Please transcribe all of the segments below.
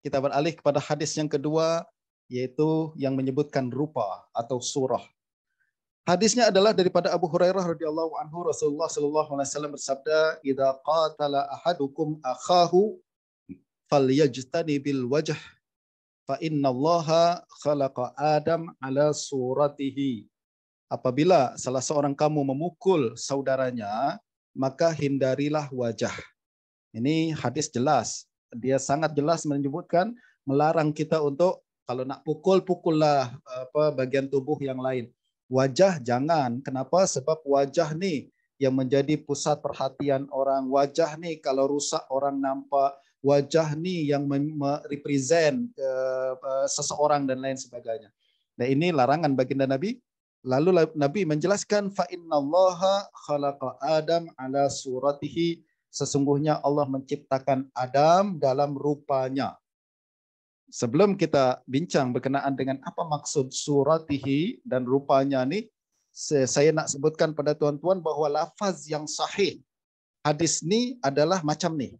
Kita beralih kepada hadis yang kedua, yaitu yang menyebutkan rupa atau surah. Hadisnya adalah daripada Abu Hurairah radhiyallahu anhu. Rasulullah sallallahu alaihi wasallam bersabda, "Idza qatala ahadukum akhahu falyajtani bil wajh fa innallaha khalaqa Adam ala suratihi." Apabila salah seorang kamu memukul saudaranya, maka hindarilah wajah. Ini hadis jelas. Dia sangat jelas menyebutkan, melarang kita untuk kalau nak pukul, pukullah bagian tubuh yang lain. Wajah jangan. Kenapa? Sebab wajah nih yang menjadi pusat perhatian orang. Wajah nih kalau rusak orang nampak. Wajah nih yang merepresent seseorang dan lain sebagainya. Nah, ini larangan baginda Nabi. Lalu Nabi menjelaskan, fa innallaha khalaqa Adam ala suratihi. Sesungguhnya Allah menciptakan Adam dalam rupanya. Sebelum kita bincang berkenaan dengan apa maksud suratihi dan rupanya nih, saya nak sebutkan pada tuan-tuan bahwa lafaz yang sahih hadis ini adalah macam nih,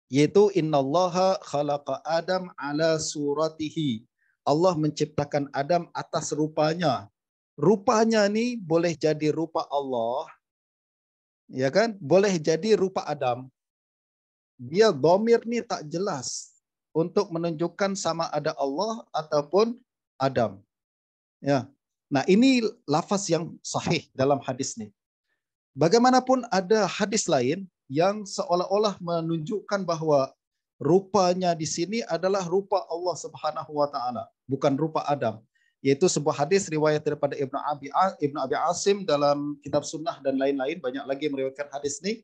yaitu innallaha khalaqa Adam ala suratihi. Allah menciptakan Adam atas rupanya. Rupanya nih boleh jadi rupa Allah, ya kan? Boleh jadi rupa Adam. Dia dhamir nih tak jelas untuk menunjukkan sama ada Allah ataupun Adam. Ya. Nah, ini lafaz yang sahih dalam hadis ini. Bagaimanapun ada hadis lain yang seolah-olah menunjukkan bahwa rupanya di sini adalah rupa Allah Subhanahu wa taala, bukan rupa Adam. Yaitu sebuah hadis riwayat daripada Ibnu Abi Asim dalam kitab Sunnah dan lain-lain, banyak lagi meriwayatkan hadis ini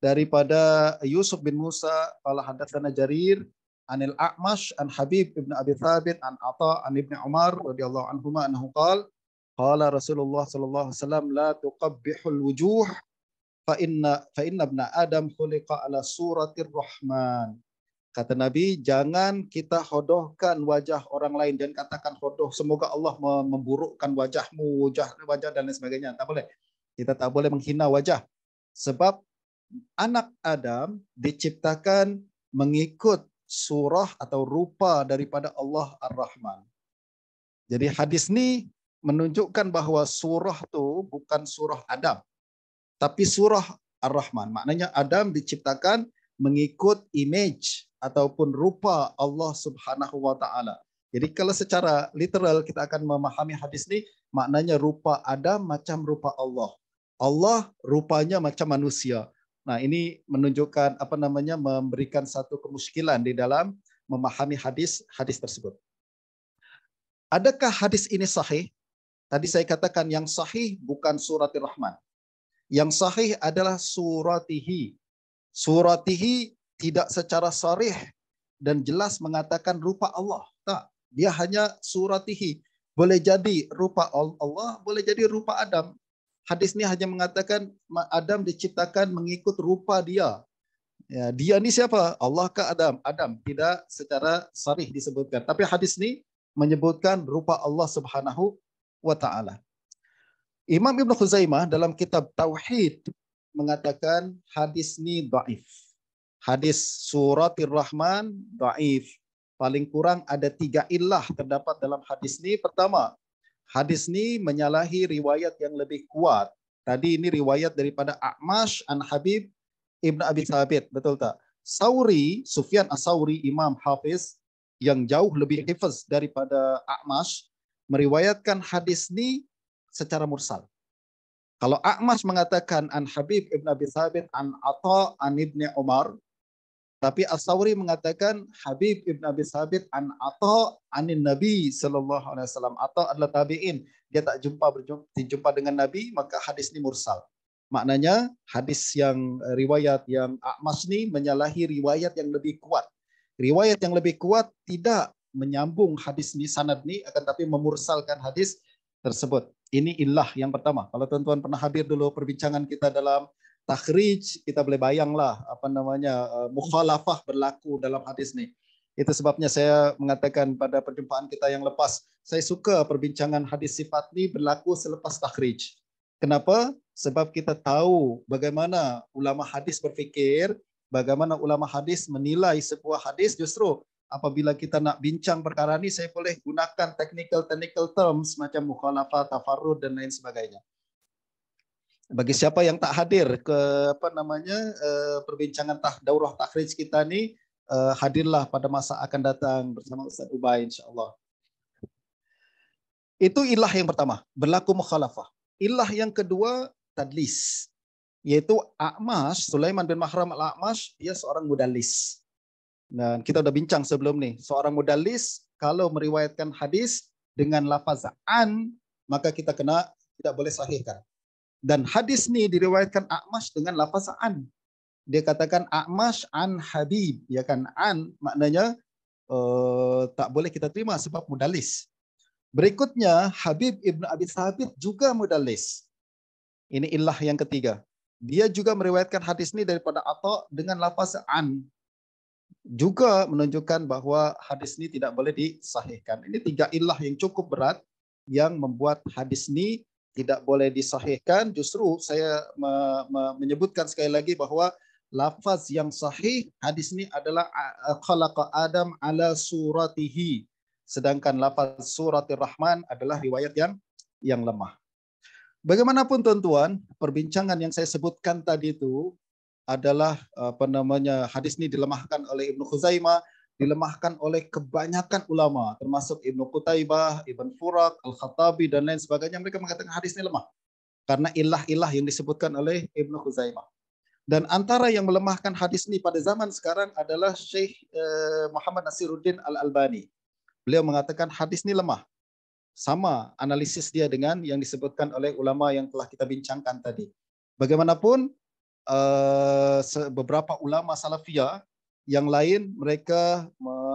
daripada Yusuf bin Musa qala hadatsana Jarir Anil A'mash an Habib ibn Abi Thabit an Atha an Ibn Umar radhiyallahu anhuma annahu qala Rasulullah sallallahu alaihi wasallam la tuqabbihul wujuh fa inna ibna Adam khuliqa ala suratir Rahman. Kata Nabi, jangan kita hodohkan wajah orang lain, dan katakan hodoh semoga Allah memburukkan wajahmu, wajah dan lain sebagainya. Tak boleh. Kita tak boleh menghina wajah. Sebab anak Adam diciptakan mengikut surah atau rupa daripada Allah Ar-Rahman. Jadi hadis ini menunjukkan bahwa surah itu bukan surah Adam, tapi surah Ar-Rahman. Maknanya Adam diciptakan mengikut image ataupun rupa Allah Subhanahu wa taala. Jadi kalau secara literal kita akan memahami hadis ini, maknanya rupa Adam macam rupa Allah. Allah rupanya macam manusia. Nah, ini menunjukkan memberikan satu kemuskilan di dalam memahami hadis tersebut. Adakah hadis ini sahih? Tadi saya katakan yang sahih bukan suratir Rahman. Yang sahih adalah suratihi. Suratihi tidak secara sharih dan jelas mengatakan rupa Allah. Tak, dia hanya suratihi. Boleh jadi rupa Allah, boleh jadi rupa Adam. Hadis ini hanya mengatakan Adam diciptakan mengikut rupa dia. Ya, dia ini siapa? Allah ke Adam? Adam. Tidak secara sharih disebutkan. Tapi hadis ini menyebutkan rupa Allah Subhanahu wa taala. Imam Ibnu Khuzaimah dalam kitab Tauhid mengatakan hadis ini dhaif. Hadis suratir Rahman dhaif. Paling kurang ada 3 illah terdapat dalam hadis ini. Pertama, hadis ini menyalahi riwayat yang lebih kuat. Tadi ini riwayat daripada A'mash an Habib ibn Abi Thabit, betul tak? Sauri, Sufyan As-Sauri, Imam Hafiz yang jauh lebih hifaz daripada A'mash, meriwayatkan hadis ini secara mursal. Kalau A'mash mengatakan an Habib ibn Abi Thabit an Atha an Ibn Umar, tapi As-Sauri mengatakan Habib ibn Abi Thabit an Atha anin Nabi sallallahu alaihi wasallam. Atha adalah tabi'in. Dia tak jumpa dengan Nabi, maka hadis ini mursal. Maknanya hadis yang riwayat yang A'mash ini menyalahi riwayat yang lebih kuat. Riwayat yang lebih kuat tidak menyambung hadis ini, sanad ini, akan tapi memursalkan hadis tersebut. Ini illah yang pertama. Kalau tuan-tuan pernah hadir dulu perbincangan kita dalam takhrij, kita boleh bayanglah mukhalafah berlaku dalam hadis ini. Itu sebabnya saya mengatakan pada perjumpaan kita yang lepas, saya suka perbincangan hadis sifat ini berlaku selepas takhrij. Kenapa? Sebab kita tahu bagaimana ulama hadis berfikir, bagaimana ulama hadis menilai sebuah hadis. Justru apabila kita nak bincang perkara ini, saya boleh gunakan technical terms macam mukhalafah, tafarrud dan lain sebagainya. Bagi siapa yang tak hadir ke perbincangan daurah takhrij kita ni, hadirlah pada masa akan datang bersama Ustaz Ubay insyaallah. Itu ilah yang pertama, berlaku mukhalafah. Ilah yang kedua, tadlis. Yaitu A'mash, Sulaiman bin Mahram al-A'mash, dia seorang mudallis. Dan kita udah bincang sebelum nih, seorang mudallis kalau meriwayatkan hadis dengan lafaz an, maka kita tidak boleh sahihkan. Dan hadis ini diriwayatkan A'mash dengan lafaz an. Dia katakan A'mash an Habib, ya kan, an maknanya tak boleh kita terima sebab mudallis. Berikutnya Habib ibn Abi Thabit juga mudallis. Ini ilah yang ketiga. Dia juga meriwayatkan hadis ini daripada Atha dengan lafaz an. Juga menunjukkan bahwa hadis ini tidak boleh disahihkan. Ini tiga ilah yang cukup berat yang membuat hadis ini tidak boleh disahihkan. Justru saya menyebutkan sekali lagi bahwa lafaz yang sahih hadis ini adalah khalaqa Adam ala suratihi. Sedangkan lafaz suratir Rahman adalah riwayat yang lemah. Bagaimanapun tuan-tuan, perbincangan yang saya sebutkan tadi itu adalah hadis ini dilemahkan oleh Ibnu Khuzaimah, dilemahkan oleh kebanyakan ulama termasuk Ibnu Qutaibah, Ibn Furak, Al-Khattabi dan lain sebagainya. Mereka mengatakan hadis ini lemah karena ilah-ilah yang disebutkan oleh Ibnu Khuzaimah. Dan antara yang melemahkan hadis ini pada zaman sekarang adalah Syekh Muhammad Nasiruddin Al-Albani. Beliau mengatakan hadis ini lemah. Sama analisis dia dengan yang disebutkan oleh ulama yang telah kita bincangkan tadi. Bagaimanapun beberapa ulama salafiyah yang lain mereka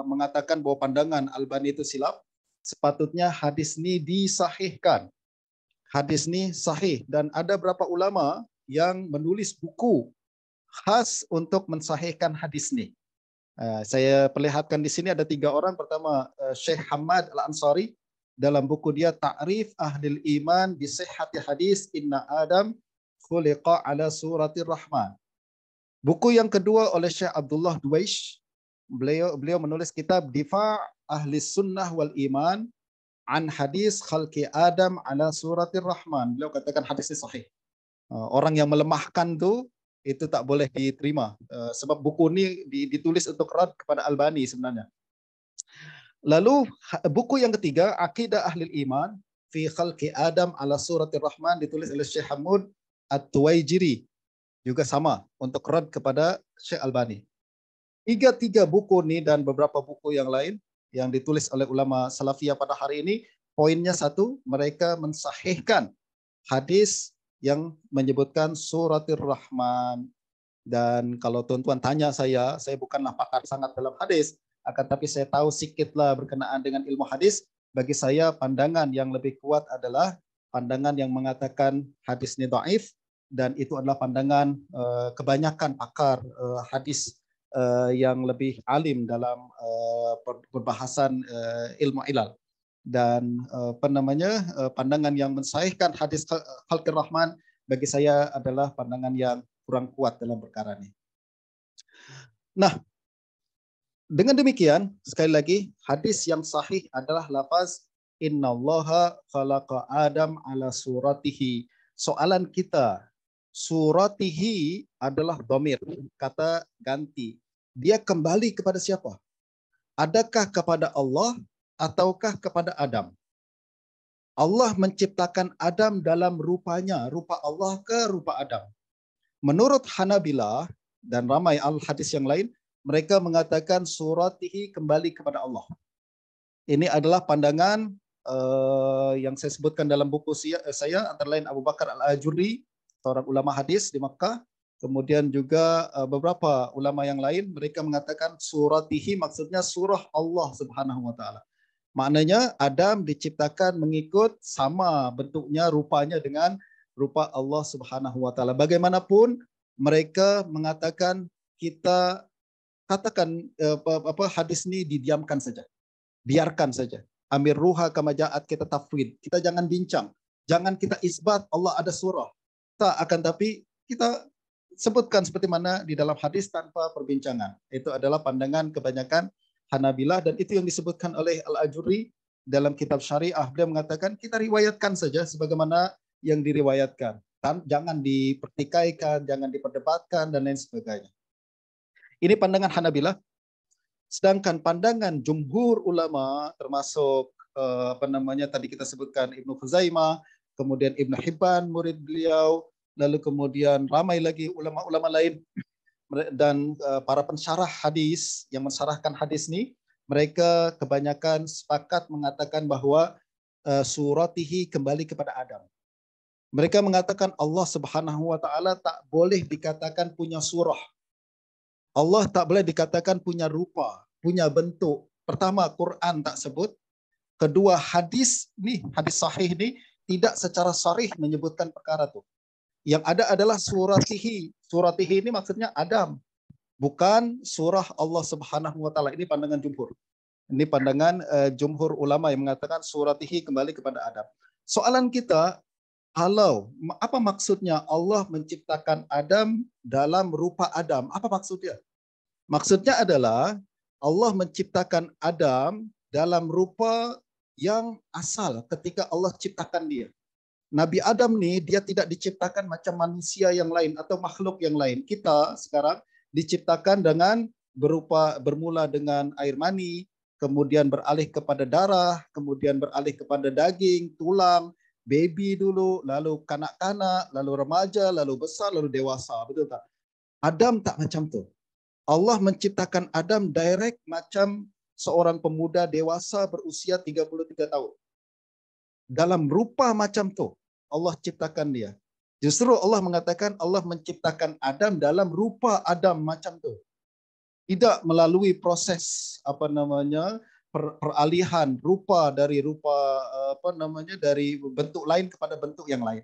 mengatakan bahwa pandangan Albani itu silap. Sepatutnya hadis ini disahihkan. Hadis ini sahih dan ada beberapa ulama yang menulis buku khas untuk mensahihkan hadis ini. Saya perlihatkan di sini ada 3 orang. Pertama Syekh Hamad Al-Ansari dalam buku dia Ta'rif Ahlil Iman bi Sihhati Hadis Inna Adam khuliqa ala suratir Rahman. Buku yang kedua oleh Syekh Abdullah Duwaish. Beliau menulis kitab Difa' Ahli Sunnah wal Iman an hadis khalqi Adam ala suratir Rahman. Beliau katakan hadis ini sahih. Orang yang melemahkan itu tak boleh diterima. Sebab buku ini ditulis untuk rad kepada Albani sebenarnya. Lalu buku yang ketiga Aqidah Ahli Iman fi khalqi Adam ala suratir Rahman ditulis oleh Syekh Hamud At-Tuwaijiri. Juga sama untuk rad kepada Syekh Albani. Tiga buku ini dan beberapa buku yang lain yang ditulis oleh ulama salafiyah pada hari ini, poinnya satu, mereka mensahihkan hadis yang menyebutkan suratir Rahman. Dan kalau tuan-tuan tanya saya bukanlah pakar sangat dalam hadis, akan tapi saya tahu sedikitlah berkenaan dengan ilmu hadis. Bagi saya pandangan yang lebih kuat adalah pandangan yang mengatakan hadis ini dhaif, dan itu adalah pandangan kebanyakan pakar hadis yang lebih alim dalam perbahasan ilmu ilal. Dan pandangan yang mensahihkan hadis khalqir Rahman bagi saya adalah pandangan yang kurang kuat dalam perkara ini. Nah, dengan demikian sekali lagi hadis yang sahih adalah lafaz innallaha khalaqa Adam ala suratihi. Soalan kita, suratihi adalah dhamir, kata ganti. Dia kembali kepada siapa? Adakah kepada Allah ataukah kepada Adam? Allah menciptakan Adam dalam rupanya, rupa Allah ke rupa Adam. Menurut Hanabilah dan ramai al-hadis yang lain, mereka mengatakan suratihi kembali kepada Allah. Ini adalah pandangan yang saya sebutkan dalam buku saya, antara lain Abu Bakar Al-Ajurri, seorang ulama hadis di Makkah. Kemudian juga beberapa ulama yang lain, mereka mengatakan suratihi maksudnya surah Allah Subhanahu wa taala. Maknanya Adam diciptakan mengikut sama bentuknya, rupanya dengan rupa Allah Subhanahu wa taala. Bagaimanapun mereka mengatakan kita katakan hadis ini didiamkan saja. Biarkan saja. Amir ruha kama ja'at, kita tafwid. Kita jangan bincang. Jangan kita isbat Allah ada surah. Tak, akan tapi kita sebutkan seperti mana di dalam hadis tanpa perbincangan. Itu adalah pandangan kebanyakan Hanabilah, dan itu yang disebutkan oleh Al-Ajurri dalam kitab Syariah. Beliau mengatakan kita riwayatkan saja sebagaimana yang diriwayatkan. Jangan dipertikaikan, jangan diperdebatkan, dan lain sebagainya. Ini pandangan Hanabilah. Sedangkan pandangan jumhur ulama termasuk tadi kita sebutkan Ibnu Khuzaimah, kemudian Ibnu Hibban murid beliau, lalu kemudian ramai lagi ulama-ulama lain dan para pensyarah hadis yang mensyarahkan hadis ini, mereka kebanyakan sepakat mengatakan bahwa suratihi kembali kepada Adam. Mereka mengatakan Allah Subhanahu wa taala tak boleh dikatakan punya surah. Allah tak boleh dikatakan punya rupa, punya bentuk. Pertama, Quran tak sebut. Kedua, hadis sahih ini tidak secara sharih menyebutkan perkara itu. Yang ada adalah suratihi. Suratihi ini maksudnya Adam, bukan surah Allah Subhanahu wa taala. Ini pandangan jumhur. Ini pandangan jumhur ulama yang mengatakan suratihi kembali kepada Adam. Soalan kita, apa maksudnya Allah menciptakan Adam dalam rupa Adam? Apa maksudnya? Maksudnya adalah Allah menciptakan Adam dalam rupa yang asal ketika Allah ciptakan dia. Nabi Adam nih, dia tidak diciptakan macam manusia yang lain atau makhluk yang lain. Kita sekarang diciptakan dengan bermula dengan air mani, kemudian beralih kepada darah, kemudian beralih kepada daging, tulang, baby dulu, lalu kanak-kanak, lalu remaja, lalu besar, lalu dewasa. Betul tak? Adam tak macam tu. Allah menciptakan Adam direct macam seorang pemuda dewasa berusia 33 tahun. Dalam rupa macam tu Allah ciptakan dia. Justru Allah mengatakan Allah menciptakan Adam dalam rupa Adam macam tu. Tidak melalui proses peralihan rupa dari dari bentuk lain kepada bentuk yang lain.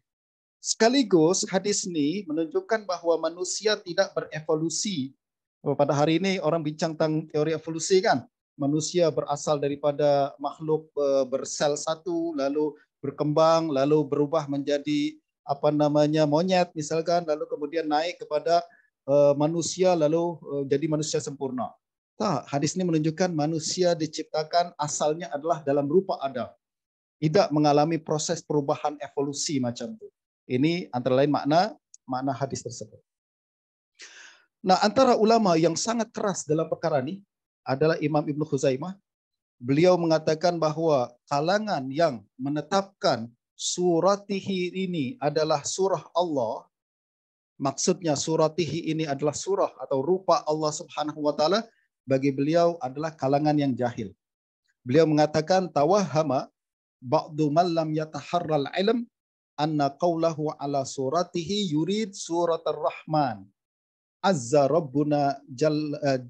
Sekaligus hadis ini menunjukkan bahwa manusia tidak berevolusi. Pada hari ini orang bincang tentang teori evolusi kan. Manusia berasal daripada makhluk bersel satu, lalu berkembang, lalu berubah menjadi monyet misalkan, lalu kemudian naik kepada manusia, lalu jadi manusia sempurna. Nah, hadis ini menunjukkan manusia diciptakan asalnya adalah dalam rupa Adam. Tidak mengalami proses perubahan evolusi macam itu. Ini antara lain makna hadis tersebut. Nah, antara ulama yang sangat keras dalam perkara ini adalah Imam Ibnu Khuzaimah. Beliau mengatakan bahwa kalangan yang menetapkan suratihi ini adalah surah Allah, maksudnya suratihi ini adalah surah atau rupa Allah Subhanahu wa taala, bagi beliau adalah kalangan yang jahil. Beliau mengatakan tawahhama ba'du man lam yataharral ilm anna qawlahu ala suratihi yurid suratar rahman. Azza Rabbuna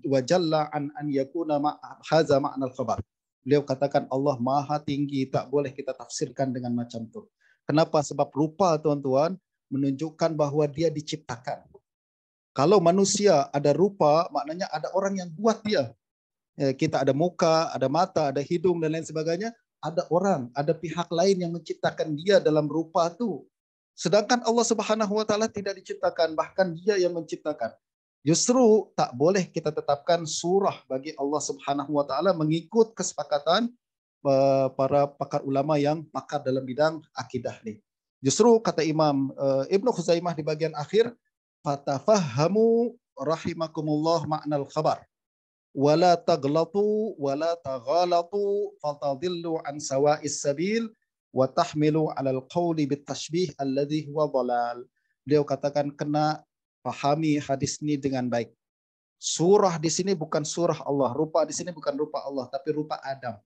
wa jalla an yakuna haza ma'nal khabar. Beliau katakan Allah maha tinggi, tak boleh kita tafsirkan dengan macam itu. Kenapa? Sebab rupa tuan-tuan menunjukkan bahwa dia diciptakan. Kalau manusia ada rupa, maknanya ada orang yang buat dia. Kita ada muka, ada mata, ada hidung, dan lain sebagainya. Ada orang, ada pihak lain yang menciptakan dia dalam rupa itu. Sedangkan Allah Subhanahu wa taala tidak diciptakan, bahkan dia yang menciptakan. Justru tak boleh kita tetapkan surah bagi Allah Subhanahu wa taala mengikut kesepakatan para pakar ulama yang pakar dalam bidang akidah nih. Justru kata Imam Ibnu Khuzaimah di bagian akhir, fatafahhamu rahimakumullah ma'nal khabar wala taghlatu wala taghalatu fatadillu an sawa'is sabil wa tahmilu 'alal qawli bitashbih alladhi huwa dhalal. Beliau katakan kena pahami hadis ini dengan baik. Surah di sini bukan surah Allah, rupa di sini bukan rupa Allah, tapi rupa Adam.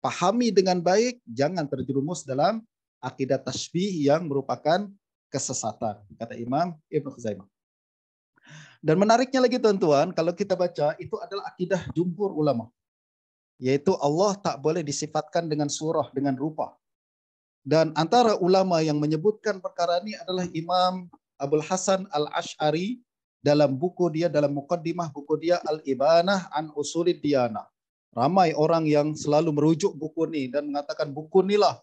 Pahami dengan baik, jangan terjerumus dalam akidah tasbih yang merupakan kesesatan, kata Imam Ibnu Khuzaimah. Dan menariknya lagi tuan-tuan, kalau kita baca, itu adalah akidah jumhur ulama. Yaitu Allah tak boleh disifatkan dengan surah, dengan rupa. Dan antara ulama yang menyebutkan perkara ini adalah Imam Abul Hasan Al-Ash'ari dalam buku dia, dalam muqaddimah buku dia Al-Ibanah an Usulid Diyanah. Ramai orang yang selalu merujuk buku ini dan mengatakan buku inilah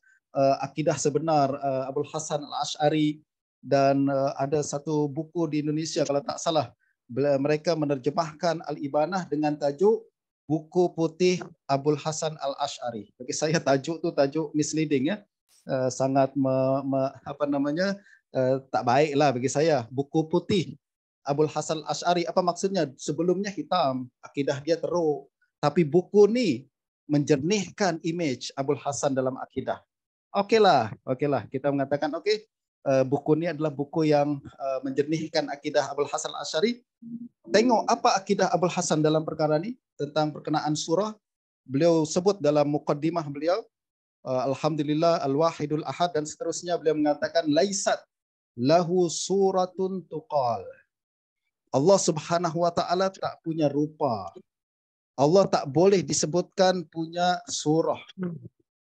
akidah sebenar Abul Hasan Al-Ash'ari. Dan ada satu buku di Indonesia kalau tak salah, mereka menerjemahkan Al-Ibanah dengan tajuk buku putih Abul Hasan Al-Asy'ari. Bagi saya tajuk misleading ya. Sangat tak baik lah bagi saya. Buku putih Abul Hasan Al-Asy'ari, apa maksudnya? Sebelumnya hitam, akidah dia teruk. Tapi buku ni menjernihkan image Abul Hasan dalam akidah. Oke lah. Kita mengatakan buku ini adalah buku yang menjernihkan akidah Abul Hasan Al-Asy'ari. Tengok apa akidah Abul Hasan dalam perkara ini tentang perkenaan surah. Beliau sebut dalam muqaddimah beliau, Alhamdulillah Al-Wahidul Ahad dan seterusnya, beliau mengatakan laisat lahu suratun tuqal. Allah Subhanahu wa taala tak punya rupa. Allah tak boleh disebutkan punya surah.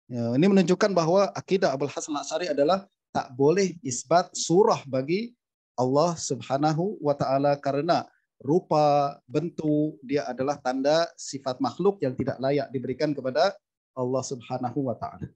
Ya, ini menunjukkan bahwa akidah Abul Hasan Al-Asy'ari adalah tak boleh isbat surah bagi Allah Subhanahu wa taala karena rupa, bentuk dia adalah tanda sifat makhluk yang tidak layak diberikan kepada Allah Subhanahu wa taala.